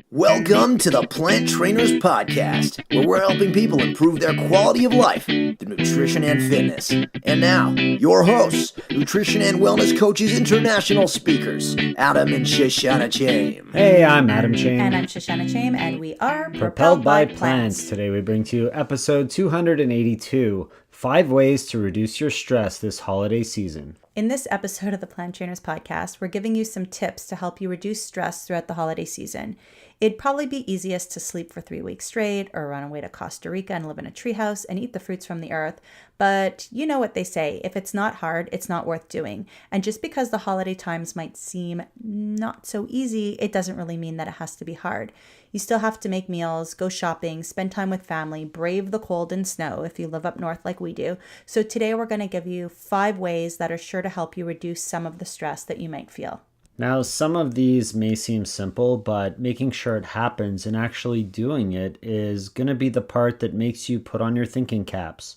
Welcome to the Plant Trainers Podcast, where we're helping people improve their quality of life through nutrition and fitness. And now, your hosts, nutrition and wellness coaches, international speakers, Adam and Shoshana Chaim. Hey, I'm Adam Chaim. And I'm Shoshana Chaim, and we are Propelled by Plants. Today we bring to you episode 282, 5 Ways to Reduce Your Stress This Holiday Season. In this episode of the Plant Trainers Podcast, we're giving you some tips to help you reduce stress throughout the holiday season. It'd probably be easiest to sleep for 3 weeks straight or run away to Costa Rica and live in a treehouse and eat the fruits from the earth. But you know what they say, if it's not hard, it's not worth doing. And just because the holiday times might seem not so easy, it doesn't really mean that it has to be hard. You still have to make meals, go shopping, spend time with family, brave the cold and snow if you live up north like we do. So today we're going to give you 5 ways that are sure to help you reduce some of the stress that you might feel. Now, some of these may seem simple, but making sure it happens and actually doing it is going to be the part that makes you put on your thinking caps.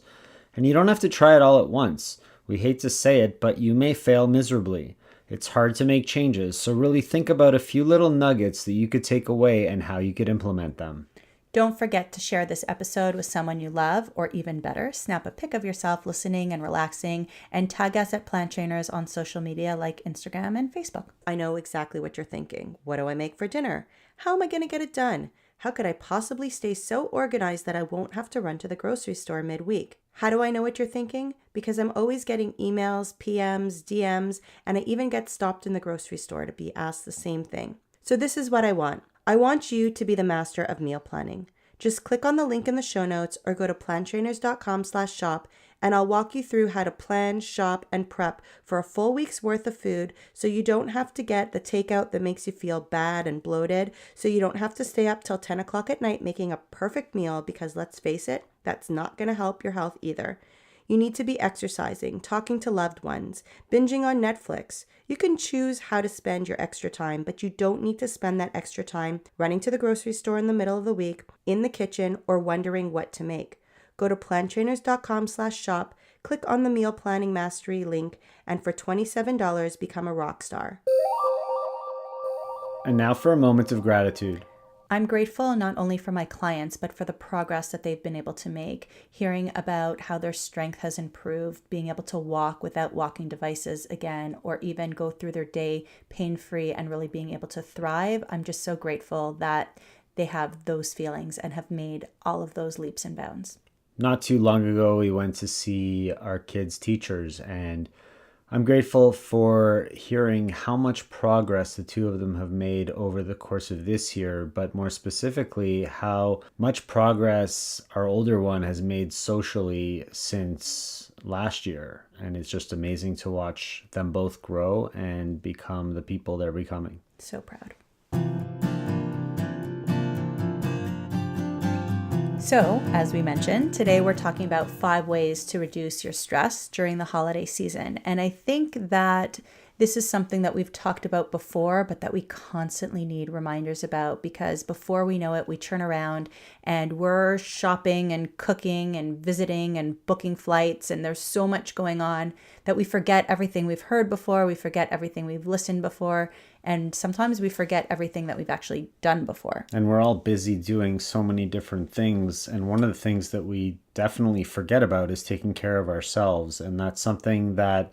And you don't have to try it all at once. We hate to say it, but you may fail miserably. It's hard to make changes, so really think about a few little nuggets that you could take away and how you could implement them. Don't forget to share this episode with someone you love, or even better, snap a pic of yourself listening and relaxing and tag us at Plant Trainers on social media like Instagram and Facebook. I know exactly what you're thinking. What do I make for dinner? How am I going to get it done? How could I possibly stay so organized that I won't have to run to the grocery store midweek? How do I know what you're thinking? Because I'm always getting emails, PMs, DMs, and I even get stopped in the grocery store to be asked the same thing. So this is what I want. I want you to be the master of meal planning. Just click on the link in the show notes or go to planttrainers.com/shop and I'll walk you through how to plan, shop, and prep for a full week's worth of food so you don't have to get the takeout that makes you feel bad and bloated, so you don't have to stay up till 10 o'clock at night making a perfect meal because let's face it, that's not going to help your health either. You need to be exercising, talking to loved ones, binging on Netflix. You can choose how to spend your extra time, but you don't need to spend that extra time running to the grocery store in the middle of the week, in the kitchen, or wondering what to make. Go to planttrainers.com/shop, click on the Meal Planning Mastery link, and for $27, become a rock star. And now for a moment of gratitude. I'm grateful not only for my clients, but for the progress that they've been able to make, hearing about how their strength has improved, being able to walk without walking devices again, or even go through their day pain-free and really being able to thrive. I'm just so grateful that they have those feelings and have made all of those leaps and bounds. Not too long ago, we went to see our kids' teachers, and I'm grateful for hearing how much progress the two of them have made over the course of this year, but more specifically, how much progress our older one has made socially since last year. And it's just amazing to watch them both grow and become the people they're becoming. So proud. So, as we mentioned, today we're talking about 5 ways to reduce your stress during the holiday season. And I think that this is something that we've talked about before, but that we constantly need reminders about, because before we know it, we turn around and we're shopping and cooking and visiting and booking flights. And there's so much going on that we forget everything we've heard before. We forget everything we've listened before. And sometimes we forget everything that we've actually done before. And we're all busy doing so many different things. And one of the things that we definitely forget about is taking care of ourselves. And that's something that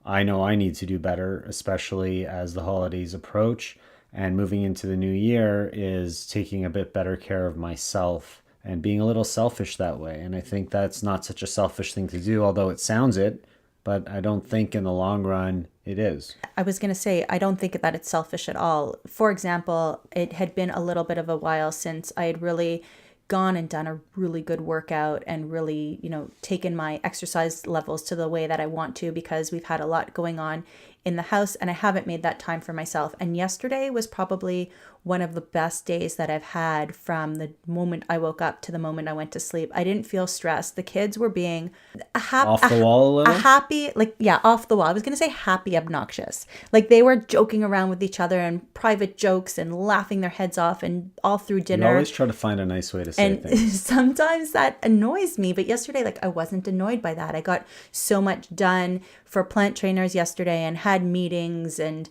I know I need to do better, especially as the holidays approach. And moving into the new year is taking a bit better care of myself and being a little selfish that way. And I think that's not such a selfish thing to do, although it sounds it. But I don't think in the long run it is. I was going to say, I don't think that it's selfish at all. For example, it had been a little bit of a while since I had really gone and done a really good workout and really, taken my exercise levels to the way that I want to, because we've had a lot going on in the house and I haven't made that time for myself. And yesterday was probably one of the best days that I've had from the moment I woke up to the moment I went to sleep. I didn't feel stressed. The kids were being off the wall a little? Off the wall. I was going to say happy obnoxious. Like they were joking around with each other and private jokes and laughing their heads off and all through dinner. You always try to find a nice way to say and things. Sometimes that annoys me. But yesterday, I wasn't annoyed by that. I got so much done for Plant Trainers yesterday and had had meetings, and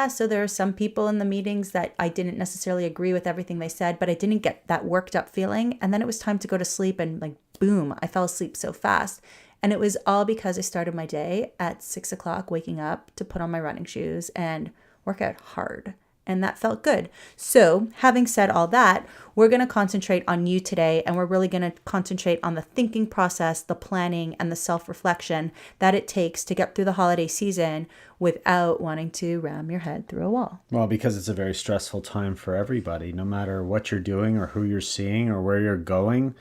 so there are some people in the meetings that I didn't necessarily agree with everything they said, but I didn't get that worked up feeling. And then it was time to go to sleep, and like, boom, I fell asleep so fast. And it was all because I started my day at 6 o'clock, waking up to put on my running shoes and work out hard. And that felt good. So having said all that, we're going to concentrate on you today, and we're really going to concentrate on the thinking process, the planning, and the self-reflection that it takes to get through the holiday season without wanting to ram your head through a wall. Well, because it's a very stressful time for everybody, no matter what you're doing or who you're seeing or where you're going.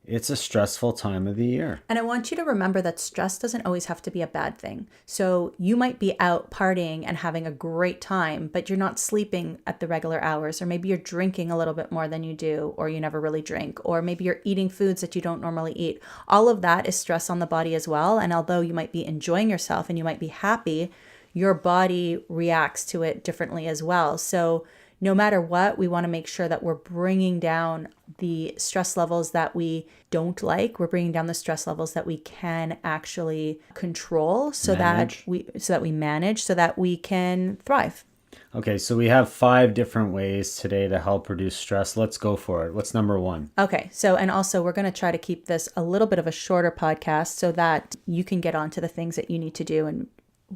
It's a stressful time of the year. And I want you to remember that stress doesn't always have to be a bad thing. So you might be out partying and having a great time, but you're not sleeping at the regular hours, or maybe you're drinking a little bit more than you do, or you never really drink, or maybe you're eating foods that you don't normally eat. All of that is stress on the body as well. And although you might be enjoying yourself and you might be happy, your body reacts to it differently as well. So no matter what, we want to make sure that we're bringing down the stress levels that we don't like. We're bringing down the stress levels that we can actually control so that we manage, so that we can thrive. Okay, so we have 5 different ways today to help reduce stress. Let's go for it. What's number 1? Okay, so and also we're going to try to keep this a little bit of a shorter podcast so that you can get on to the things that you need to do and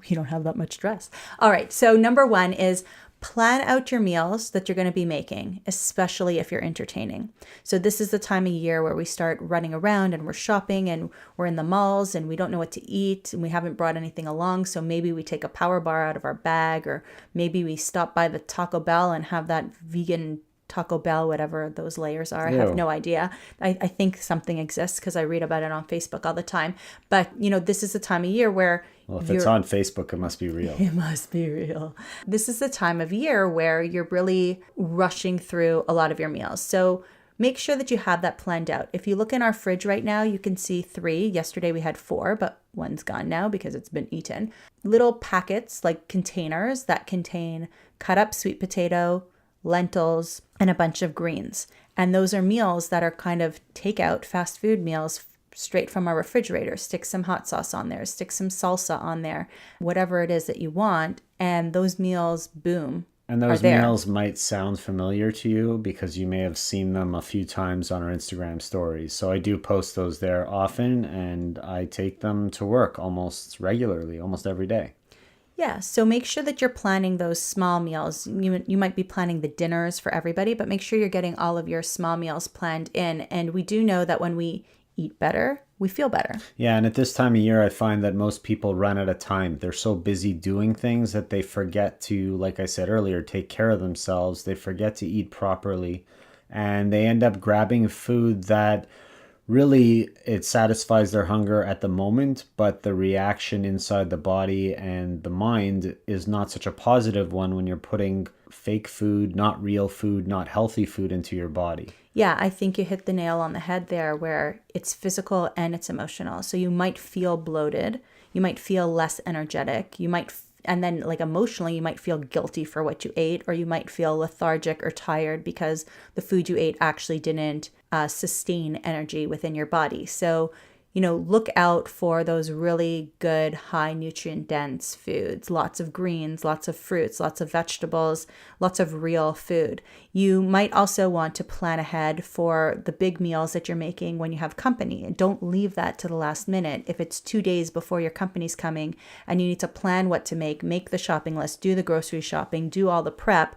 you don't have that much stress. All right, so number 1 is plan out your meals that you're going to be making, especially if you're entertaining. So this is the time of year where we start running around and we're shopping and we're in the malls and we don't know what to eat and we haven't brought anything along. So maybe we take a power bar out of our bag, or maybe we stop by the Taco Bell and have that vegan Taco Bell, whatever those layers are. I have no idea. I think something exists because I read about it on Facebook all the time. But, this is the time of year where if it's on Facebook, it must be real. It must be real. This is the time of year where you're really rushing through a lot of your meals. So make sure that you have that planned out. If you look in our fridge right now, you can see 3. Yesterday we had 4, but one's gone now because it's been eaten. Little packets, like containers that contain cut up sweet potato, lentils, and a bunch of greens. And those are meals that are kind of takeout fast food meals straight from our refrigerator. Stick some hot sauce on there, stick some salsa on there, whatever it is that you want. And those meals, boom. And those meals might sound familiar to you because you may have seen them a few times on our Instagram stories. So I do post those there often, and I take them to work almost regularly, almost every day. Yeah, so make sure that you're planning those small meals. You might be planning the dinners for everybody, but make sure you're getting all of your small meals planned in. And we do know that when we eat better, we feel better. Yeah, and at this time of year, I find that most people run out of time. They're so busy doing things that they forget to, like I said earlier, take care of themselves. They forget to eat properly, and they end up grabbing food that really, it satisfies their hunger at the moment, but the reaction inside the body and the mind is not such a positive one when you're putting fake food, not real food, not healthy food into your body. Yeah, I think you hit the nail on the head there, where it's physical and it's emotional. So you might feel bloated, you might feel less energetic, and then like emotionally, you might feel guilty for what you ate, or you might feel lethargic or tired because the food you ate actually didn't sustain energy within your body. So, look out for those really good, high nutrient dense foods, lots of greens, lots of fruits, lots of vegetables, lots of real food. You might also want to plan ahead for the big meals that you're making when you have company, and don't leave that to the last minute. If it's 2 days before your company's coming and you need to plan what to make the shopping list, do the grocery shopping, do all the prep.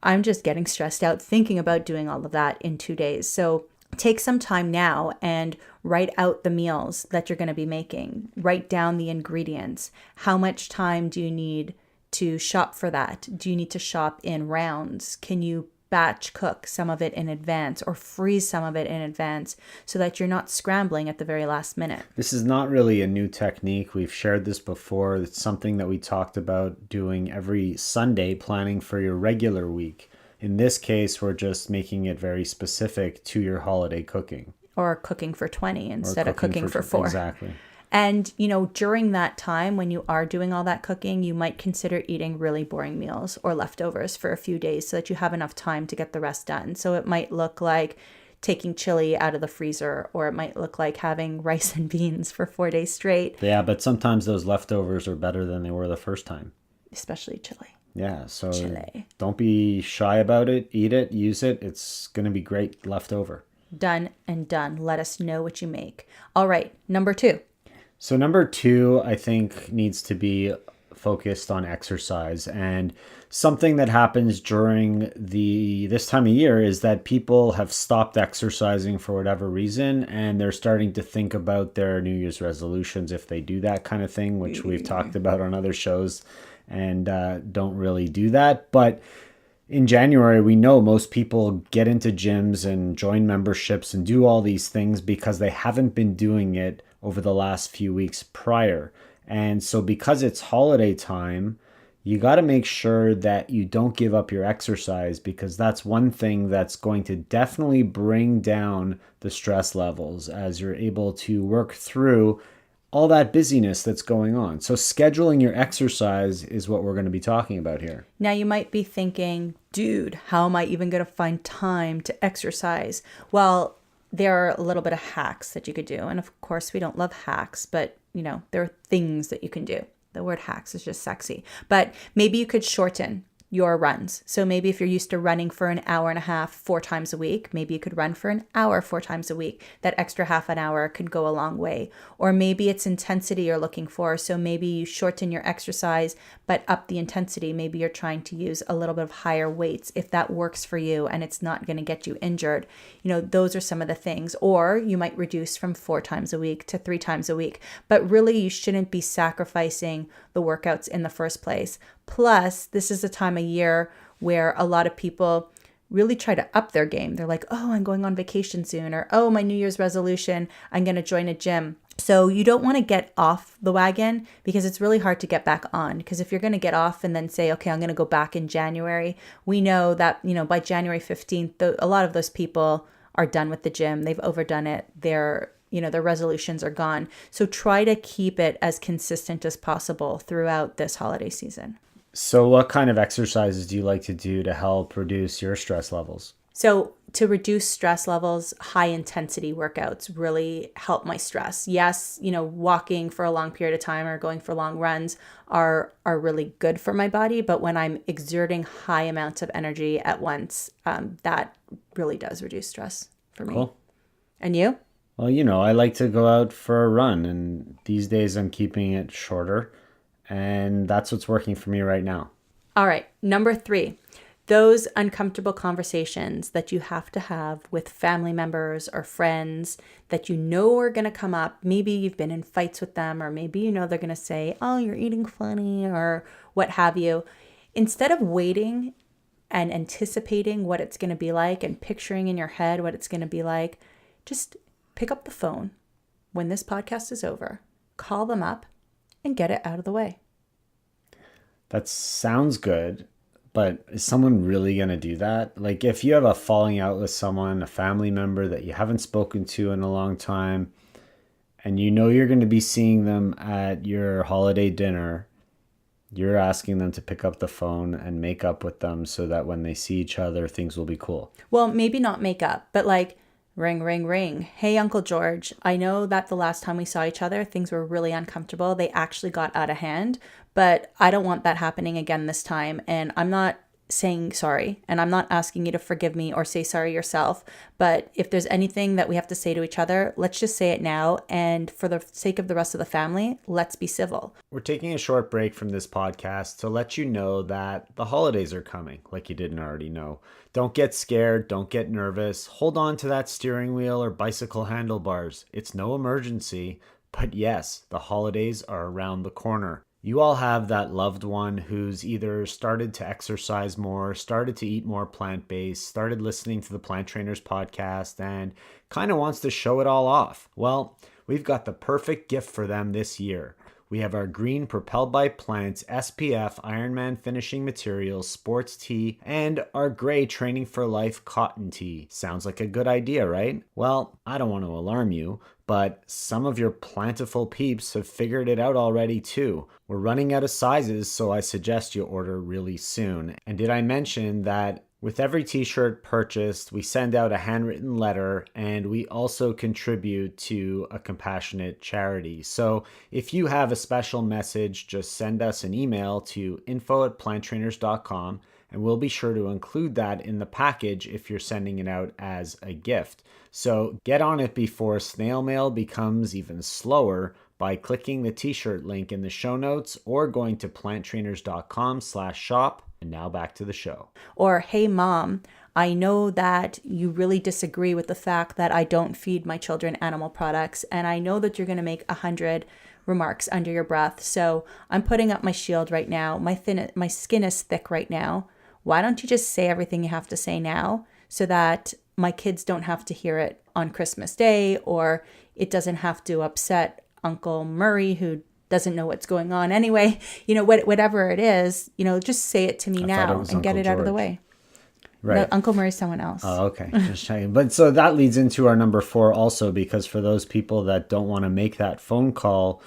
I'm just getting stressed out thinking about doing all of that in 2 days. So take some time now and write out the meals that you're going to be making. Write down the ingredients. How much time do you need to shop for that? Do you need to shop in rounds? Can you batch cook some of it in advance or freeze some of it in advance so that you're not scrambling at the very last minute? This is not really a new technique. We've shared this before. It's something that we talked about doing every Sunday, planning for your regular week. In this case, we're just making it very specific to your holiday cooking. Or cooking for 20 instead of cooking for 4. Exactly. And, during that time when you are doing all that cooking, you might consider eating really boring meals or leftovers for a few days so that you have enough time to get the rest done. So it might look like taking chili out of the freezer, or it might look like having rice and beans for 4 days straight. Yeah, but sometimes those leftovers are better than they were the first time. Especially chili. Yeah, so Chili. don't be shy about it. Eat it, use it. It's going to be great left over. Done and done. Let us know what you make. All right, number 2. So number 2, I think, needs to be focused on exercise. And something that happens during this time of year is that people have stopped exercising for whatever reason, and they're starting to think about their New Year's resolutions if they do that kind of thing, which we've talked about on other shows, and don't really do that. But in January, we know most people get into gyms and join memberships and do all these things because they haven't been doing it over the last few weeks prior. And so because it's holiday time, you got to make sure that you don't give up your exercise, because that's one thing that's going to definitely bring down the stress levels as you're able to work through all that busyness that's going on. So scheduling your exercise is what we're going to be talking about here. Now you might be thinking, dude, how am I even going to find time to exercise? Well, there are a little bit of hacks that you could do. And of course, we don't love hacks, but there are things that you can do. The word hacks is just sexy. But maybe you could shorten your runs. So maybe if you're used to running for an hour and a half 4 times a week, maybe you could run for an hour 4 times a week. That extra half an hour could go a long way. Or maybe it's intensity you're looking for. So maybe you shorten your exercise, but up the intensity. Maybe you're trying to use a little bit of higher weights if that works for you and it's not going to get you injured. Those are some of the things. Or you might reduce from 4 times a week to 3 times a week. But really, you shouldn't be sacrificing the workouts in the first place. Plus, this is a time of year where a lot of people really try to up their game. They're like, oh, I'm going on vacation soon, or oh, my New Year's resolution, I'm going to join a gym. So you don't want to get off the wagon, because it's really hard to get back on. Because if you're going to get off and then say, okay, I'm going to go back in January, we know that, by January 15th, a lot of those people are done with the gym. They've overdone it. Their resolutions are gone. So try to keep it as consistent as possible throughout this holiday season. So what kind of exercises do you like to do to help reduce your stress levels? So to reduce stress levels, high intensity workouts really help my stress. Yes, walking for a long period of time or going for long runs are really good for my body. But when I'm exerting high amounts of energy at once, that really does reduce stress for me. Cool. And you? Well, I like to go out for a run, and these days I'm keeping it shorter, and that's what's working for me right now. All right. Number 3, those uncomfortable conversations that you have to have with family members or friends that are going to come up. Maybe you've been in fights with them, or maybe they're going to say, oh, you're eating funny, or what have you. Instead of waiting and anticipating what it's going to be like and picturing in your head what it's going to be like, just pick up the phone when this podcast is over, call them up, and get it out of the way. That sounds good, but is someone really going to do that? Like, if you have a falling out with someone, a family member that you haven't spoken to in a long time, and you're going to be seeing them at your holiday dinner, you're asking them to pick up the phone and make up with them so that when they see each other, things will be cool. Well, maybe not make up, but like, ring, ring, ring. Hey, Uncle George, I know that the last time we saw each other, things were really uncomfortable. They actually got out of hand, but I don't want that happening again this time. And I'm not saying sorry, and I'm not asking you to forgive me or say sorry yourself. But if there's anything that we have to say to each other, let's just say it now. And for the sake of the rest of the family, let's be civil. We're taking a short break from this podcast to let you know that the holidays are coming, like you didn't already know. Don't get scared. Don't get nervous. Hold on to that steering wheel or bicycle handlebars. It's no emergency. But yes, the holidays are around the corner. You all have that loved one who's either started to exercise more, started to eat more plant-based, started listening to the Plant Trainers podcast, and kind of wants to show it all off. Well, we've got the perfect gift for them this year. We have our green Propelled by Plants SPF Ironman finishing materials sports tee and our gray Training for Life cotton tee. Sounds like a good idea, right? Well, I don't want to alarm you, but some of your plentiful peeps have figured it out already too. We're running out of sizes, so I suggest you order really soon. And did I mention that With every t-shirt purchased, we send out a handwritten letter, and we also contribute to a compassionate charity. So if you have a special message, just send us an email to info@planttrainers.com, and we'll be sure to include that in the package if you're sending it out as a gift. So get on it before snail mail becomes even slower by clicking the t-shirt link in the show notes or going to planttrainers.com/shop. And now back to the show. Or, hey, mom, I know that you really disagree with the fact that I don't feed my children animal products, and I know that you're going to make 100 remarks under your breath. So I'm putting up my shield right now. My skin is thick right now. Why don't you just say everything you have to say now so that my kids don't have to hear it on Christmas Day, or it doesn't have to upset Uncle Murray, who doesn't know what's going on anyway, whatever it is, just say it to me now and get it out of the way. Right. No, Uncle Murray's someone else. Oh, okay. Just checking. But so that leads into our number 4 also, because for those people that don't want to make that phone call,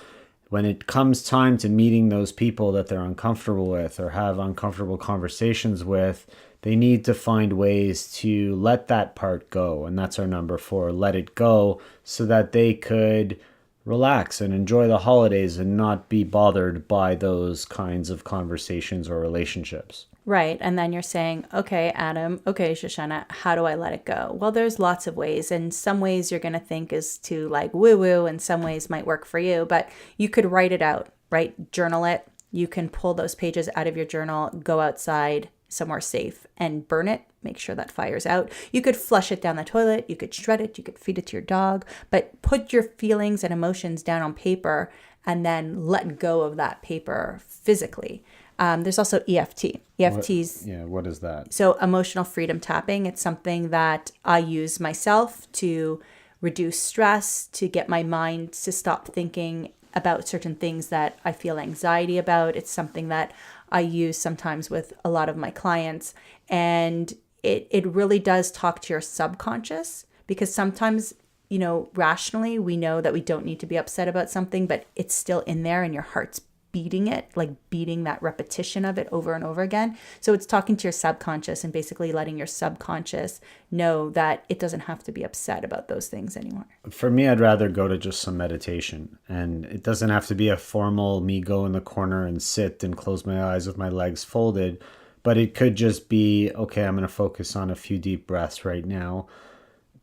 when it comes time to meeting those people that they're uncomfortable with or have uncomfortable conversations with, they need to find ways to let that part go. And that's our number 4, let it go, so that they could relax and enjoy the holidays and not be bothered by those kinds of conversations or relationships. Right. And then you're saying, okay, Adam, okay, Shoshana, how do I let it go? Well, there's lots of ways. And some ways you're going to think is to like woo-woo, and some ways might work for you. But you could write it out, right? Journal it. You can pull those pages out of your journal, go outside somewhere safe and burn it. Make sure that fire's out. You could flush it down the toilet. You could shred it. You could feed it to your dog. But put your feelings and emotions down on paper and then let go of that paper physically. There's also EFT. EFT's. What is that? So emotional freedom tapping. It's something that I use myself to reduce stress, to get my mind to stop thinking about certain things that I feel anxiety about. It's something that I use sometimes with a lot of my clients. And it really does talk to your subconscious, because sometimes, rationally, we know that we don't need to be upset about something, but it's still in there and your heart's beating it, like beating that repetition of it over and over again. So it's talking to your subconscious and basically letting your subconscious know that it doesn't have to be upset about those things anymore. For me, I'd rather go to just some meditation, and it doesn't have to be a formal me go in the corner and sit and close my eyes with my legs folded, but it could just be, okay, I'm going to focus on a few deep breaths right now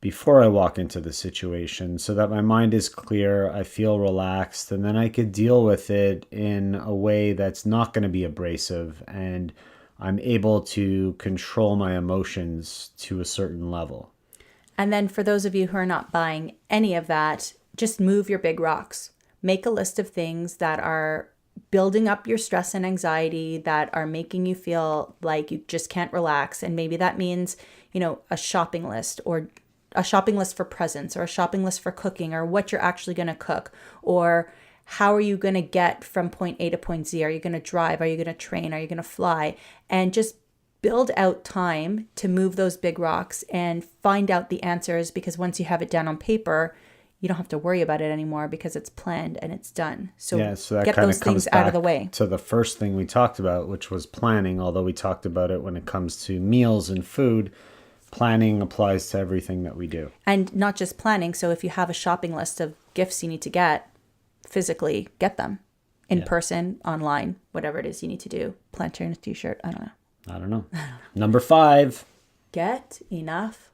before I walk into the situation, so that my mind is clear, I feel relaxed, and then I could deal with it in a way that's not going to be abrasive, and I'm able to control my emotions to a certain level. And then for those of you who are not buying any of that, just move your big rocks. Make a list of things that are building up your stress and anxiety, that are making you feel like you just can't relax. And maybe that means, a shopping list, or a shopping list for presents, or a shopping list for cooking, or what you're actually going to cook, or how are you going to get from point A to point Z? Are you going to drive? Are you going to train? Are you going to fly? And just build out time to move those big rocks and find out the answers, because once you have it down on paper, you don't have to worry about it anymore because it's planned and it's done. So that get kind those of comes things out back of the way. to the first thing we talked about, which was planning, although we talked about it when it comes to meals and food. Planning applies to everything that we do. And not just planning. So if you have a shopping list of gifts you need to get, physically get them in person, online, whatever it is you need to do. Plant Trainers t-shirt. I don't know. Number 5. Get enough.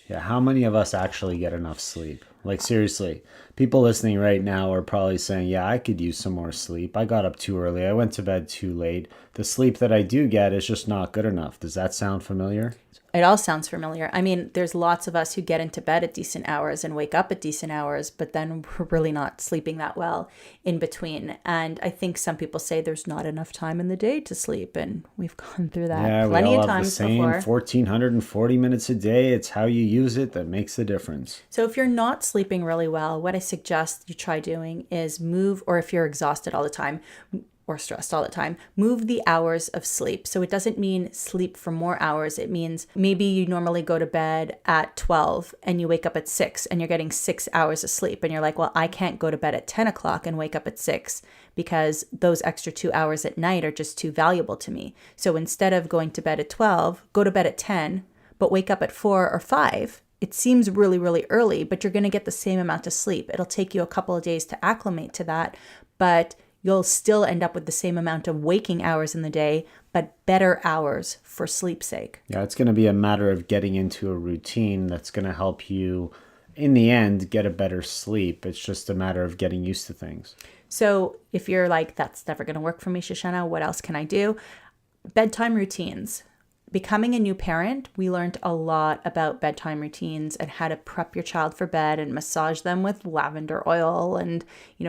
Yeah, how many of us actually get enough sleep? Like, seriously, people listening right now are probably saying, yeah, I could use some more sleep. I got up too early. I went to bed too late. The sleep that I do get is just not good enough. Does that sound familiar? It all sounds familiar. I mean, there's lots of us who get into bed at decent hours and wake up at decent hours, but then we're really not sleeping that well in between. And I think some people say there's not enough time in the day to sleep, and we've gone through that plenty of times before. Yeah, we all have the same 1,440 minutes a day. It's how you use it that makes the difference. So if you're not sleeping really well, what I suggest you try doing is move, or if you're exhausted all the time, or stressed all the time, move the hours of sleep. So it doesn't mean sleep for more hours. It means maybe you normally go to bed at 12 and you wake up at 6 and you're getting 6 hours of sleep. And you're like, well, I can't go to bed at 10 o'clock and wake up at 6. because those extra 2 hours at night are just too valuable to me. So instead of going to bed at 12, go to bed at 10, but wake up at 4 or 5. It seems really, really early, but you're going to get the same amount of sleep. It'll take you a couple of days to acclimate to that, but you'll still end up with the same amount of waking hours in the day, but better hours for sleep's sake. Yeah, it's going to be a matter of getting into a routine that's going to help you, in the end, get a better sleep. It's just a matter of getting used to things. So if you're like, that's never going to work for me, Shoshana, what else can I do? Bedtime routines. Becoming a new parent, we learned a lot about bedtime routines and how to prep your child for bed and massage them with lavender oil and,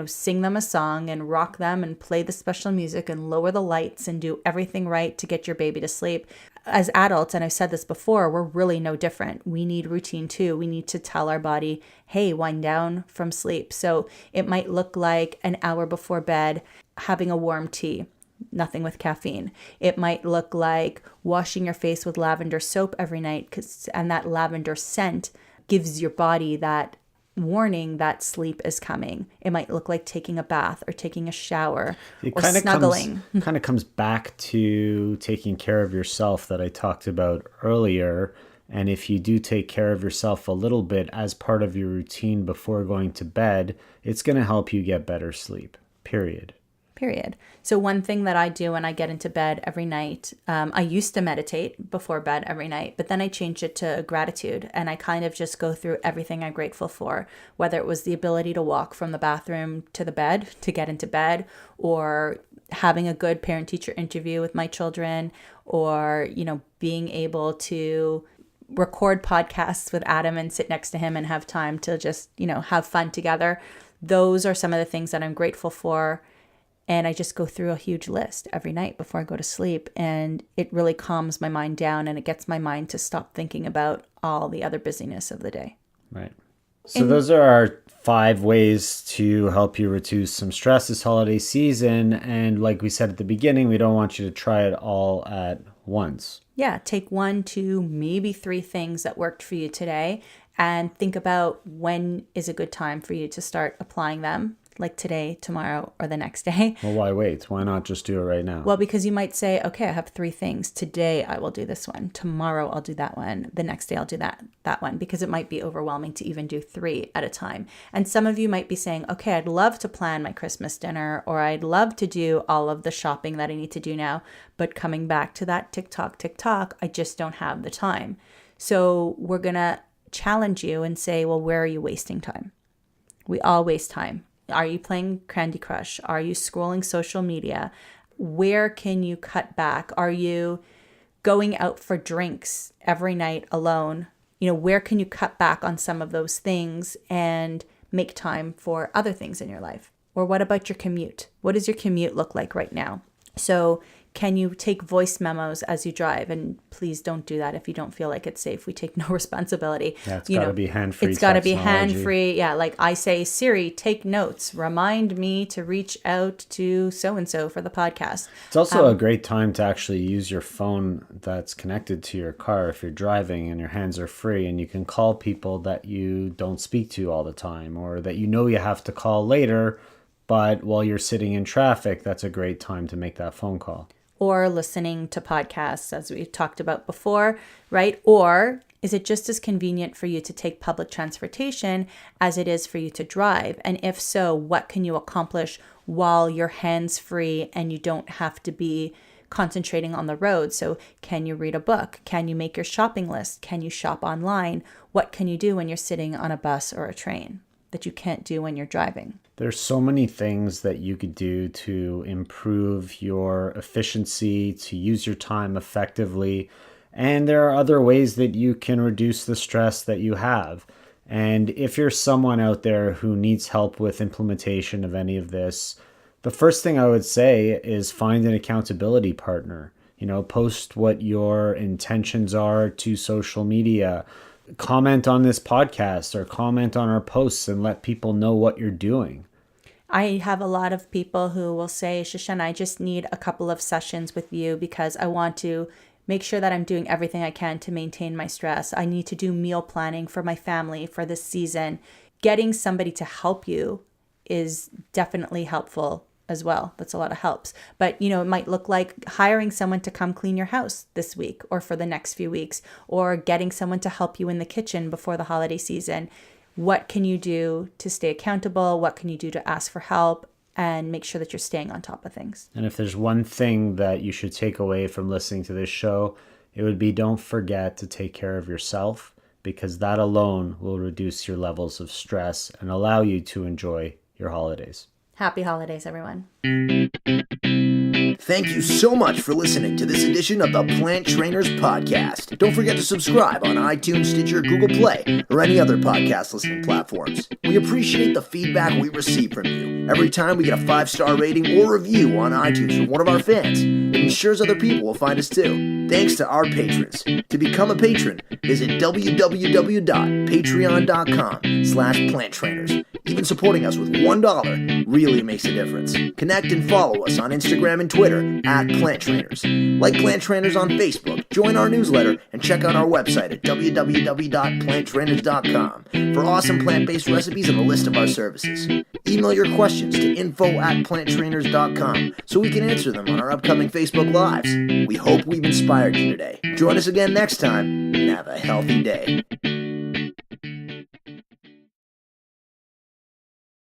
sing them a song and rock them and play the special music and lower the lights and do everything right to get your baby to sleep. As adults, and I've said this before, we're really no different. We need routine too. We need to tell our body, hey, wind down from sleep. So it might look like an hour before bed, having a warm tea. Nothing with caffeine. It might look like washing your face with lavender soap every night, and that lavender scent gives your body that warning that sleep is coming. It might look like taking a bath or taking a shower or snuggling. It kind of comes back to taking care of yourself that I talked about earlier. And if you do take care of yourself a little bit as part of your routine before going to bed, it's going to help you get better sleep, period. So one thing that I do when I get into bed every night, I used to meditate before bed every night, but then I changed it to gratitude. And I kind of just go through everything I'm grateful for, whether it was the ability to walk from the bathroom to the bed to get into bed, or having a good parent-teacher interview with my children, or, being able to record podcasts with Adam and sit next to him and have time to just, have fun together. Those are some of the things that I'm grateful for. And I just go through a huge list every night before I go to sleep. And it really calms my mind down, and it gets my mind to stop thinking about all the other busyness of the day. Right. So those are our 5 ways to help you reduce some stress this holiday season. And like we said at the beginning, we don't want you to try it all at once. Yeah, take 1, 2, maybe 3 things that worked for you today and think about when is a good time for you to start applying them. Like today, tomorrow, or the next day. Well, why wait? Why not just do it right now? Well, because you might say, okay, I have 3 things. Today, I will do this one. Tomorrow, I'll do that one. The next day, I'll do that one, because it might be overwhelming to even do 3 at a time. And some of you might be saying, okay, I'd love to plan my Christmas dinner, or I'd love to do all of the shopping that I need to do now. But coming back to that TikTok, I just don't have the time. So we're going to challenge you and say, well, where are you wasting time? We all waste time. Are you playing Candy Crush? Are you scrolling social media? Where can you cut back? Are you going out for drinks every night alone? Where can you cut back on some of those things and make time for other things in your life? Or what about your commute? What does your commute look like right now? So can you take voice memos as you drive? And please don't do that if you don't feel like it's safe. We take no responsibility. Yeah, it's got to be hand-free. It's got to be hand-free. Yeah, like I say, Siri, take notes. Remind me to reach out to so-and-so for the podcast. It's also a great time to actually use your phone that's connected to your car if you're driving and your hands are free, and you can call people that you don't speak to all the time, or that you have to call later, but while you're sitting in traffic, that's a great time to make that phone call. Or listening to podcasts, as we've talked about before, right? Or is it just as convenient for you to take public transportation as it is for you to drive? And if so, what can you accomplish while you're hands-free and you don't have to be concentrating on the road? So can you read a book? Can you make your shopping list? Can you shop online? What can you do when you're sitting on a bus or a train that you can't do when you're driving? There's so many things that you could do to improve your efficiency, to use your time effectively. And there are other ways that you can reduce the stress that you have. And if you're someone out there who needs help with implementation of any of this, the first thing I would say is find an accountability partner. Post what your intentions are to social media. Comment on this podcast or comment on our posts and let people know what you're doing. I have a lot of people who will say, Shoshana, I just need a couple of sessions with you because I want to make sure that I'm doing everything I can to maintain my stress. I need to do meal planning for my family for this season. Getting somebody to help you is definitely helpful as well. That's a lot of helps. But, it might look like hiring someone to come clean your house this week or for the next few weeks, or getting someone to help you in the kitchen before the holiday season. What can you do to stay accountable? What can you do to ask for help and make sure that you're staying on top of things? And if there's one thing that you should take away from listening to this show, it would be don't forget to take care of yourself, because that alone will reduce your levels of stress and allow you to enjoy your holidays. Happy holidays, everyone. Thank you so much for listening to this edition of the Plant Trainers Podcast. Don't forget to subscribe on iTunes, Stitcher, Google Play, or any other podcast listening platforms. We appreciate the feedback we receive from you. Every time we get a 5-star rating or review on iTunes from one of our fans, it ensures other people will find us too. Thanks to our patrons. To become a patron, visit www.patreon.com/planttrainers. Even supporting us with $1 really makes a difference. Connect and follow us on Instagram and Twitter @PlantTrainers. Like Plant Trainers on Facebook, join our newsletter, and check out our website at www.planttrainers.com for awesome plant-based recipes and a list of our services. Email your questions to info@planttrainers.com so we can answer them on our upcoming Facebook Lives. We hope we've inspired you today. Join us again next time, and have a healthy day.